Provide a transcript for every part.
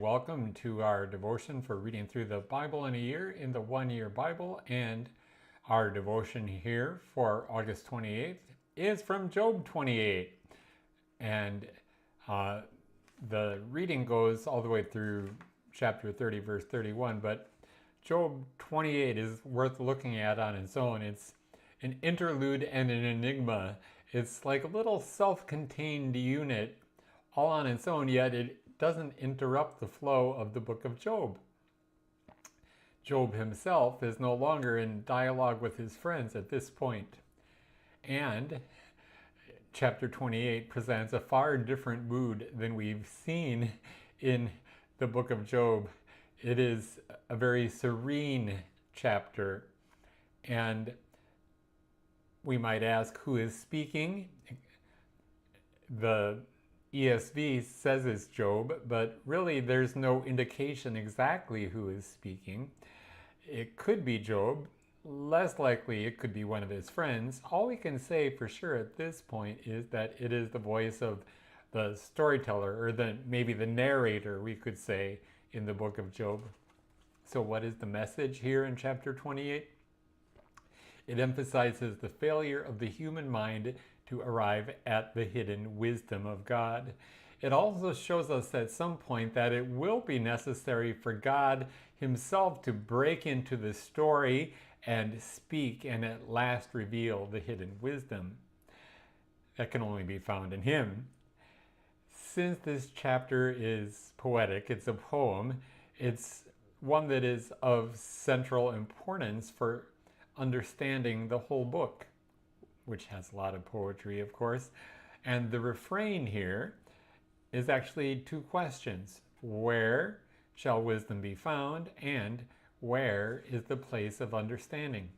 Welcome to our devotion for reading through the Bible in a year in the 1 Year Bible. And our devotion here for August 28th is from Job 28. And the reading goes all the way through chapter 30, verse 31. But Job 28 is worth looking at on its own. It's an interlude and an enigma. It's like a little self-contained unit all on its own, yet it doesn't interrupt the flow of the book of Job. Job himself is no longer in dialogue with his friends at this point. And chapter 28 presents a far different mood than we've seen in the book of Job. It is a very serene chapter, and we might ask, who is speaking? The ESV says it's Job, but really there's no indication exactly who is speaking. It could be Job. Less likely it could be one of his friends. All we can say for sure at this point is that it is the voice of the storyteller, or maybe the narrator, we could say, in the book of Job. So what is the message here in chapter 28? It emphasizes the failure of the human mind to arrive at the hidden wisdom of God. It also shows us at some point that it will be necessary for God himself to break into the story and speak and at last reveal the hidden wisdom that can only be found in him. Since this chapter is poetic, it's a poem, it's one that is of central importance for understanding the whole book, which has a lot of poetry, of course. And the refrain here is actually two questions. Where shall wisdom be found? And where is the place of understanding?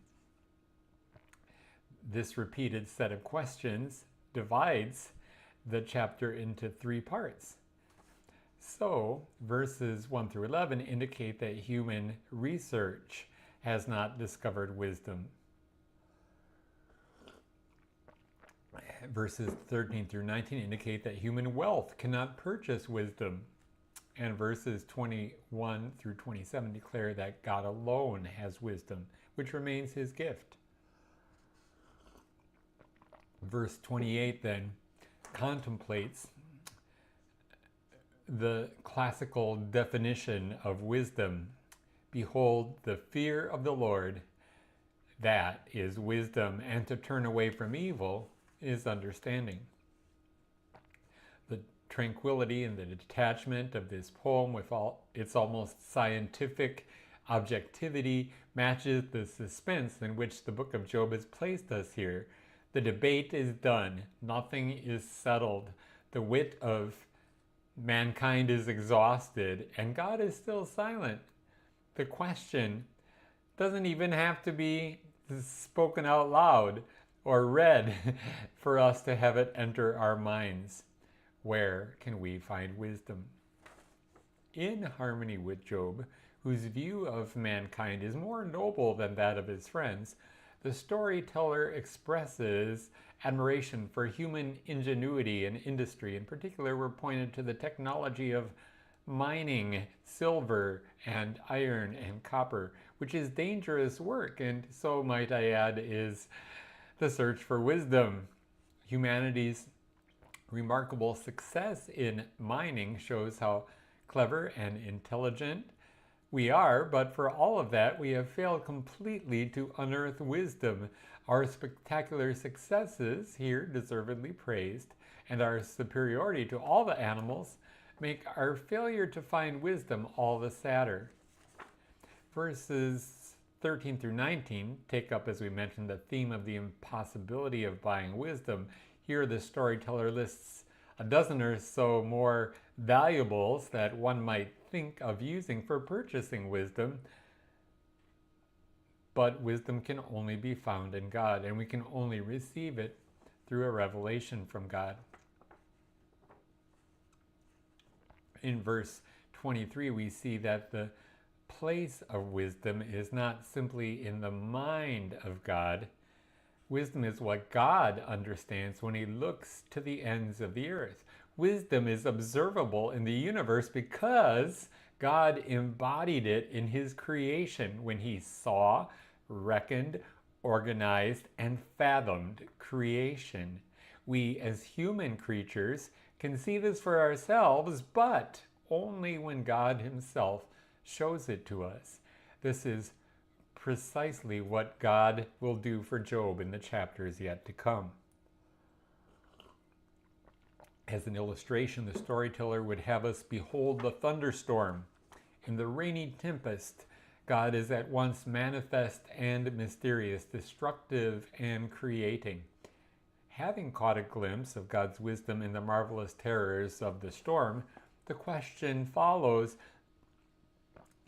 This repeated set of questions divides the chapter into three parts. So verses 1 through 11 indicate that human research has not discovered wisdom. Verses 13 through 19 indicate that human wealth cannot purchase wisdom. And verses 21 through 27 declare that God alone has wisdom, which remains his gift. Verse 28 then contemplates the classical definition of wisdom. Behold, the fear of the Lord, that is wisdom, and to turn away from evil is understanding. The tranquility and the detachment of this poem, with all its almost scientific objectivity, matches the suspense in which the book of Job has placed us here. The debate is done. Nothing is settled. The wit of mankind is exhausted, and God is still silent. The question doesn't even have to be spoken out loud or read for us to have it enter our minds. Where can we find wisdom? In harmony with Job, whose view of mankind is more noble than that of his friends, the storyteller expresses admiration for human ingenuity and industry. In particular, we're pointed to the technology of mining silver and iron and copper, which is dangerous work, and so, might I add, is the search for wisdom. Humanity's remarkable success in mining shows how clever and intelligent we are, but for all of that, we have failed completely to unearth wisdom. Our spectacular successes, here deservedly praised, and our superiority to all the animals make our failure to find wisdom all the sadder. Verses 13 through 19 take up, as we mentioned, the theme of the impossibility of buying wisdom. Here the storyteller lists a dozen or so more valuables that one might think of using for purchasing wisdom. But wisdom can only be found in God, and we can only receive it through a revelation from God. In verse 23, we see that the place of wisdom is not simply in the mind of God. Wisdom is what God understands when he looks to the ends of the earth. Wisdom is observable in the universe because God embodied it in his creation when he saw, reckoned, organized, and fathomed creation. We as human creatures can see this for ourselves, but only when God himself shows it to us. This is precisely what God will do for Job in the chapters yet to come. As an illustration, the storyteller would have us behold the thunderstorm. In the rainy tempest, God is at once manifest and mysterious, destructive and creating. Having caught a glimpse of God's wisdom in the marvelous terrors of the storm, the question follows,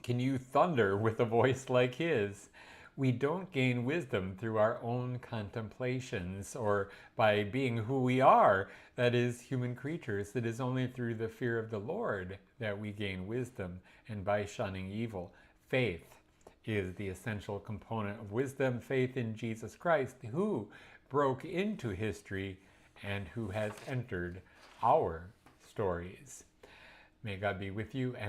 can you thunder with a voice like his? We don't gain wisdom through our own contemplations or by being who we are, that is, human creatures. It is only through the fear of the Lord that we gain wisdom and by shunning evil. Faith is the essential component of wisdom, faith in Jesus Christ, who broke into history and who has entered our stories. May God be with you and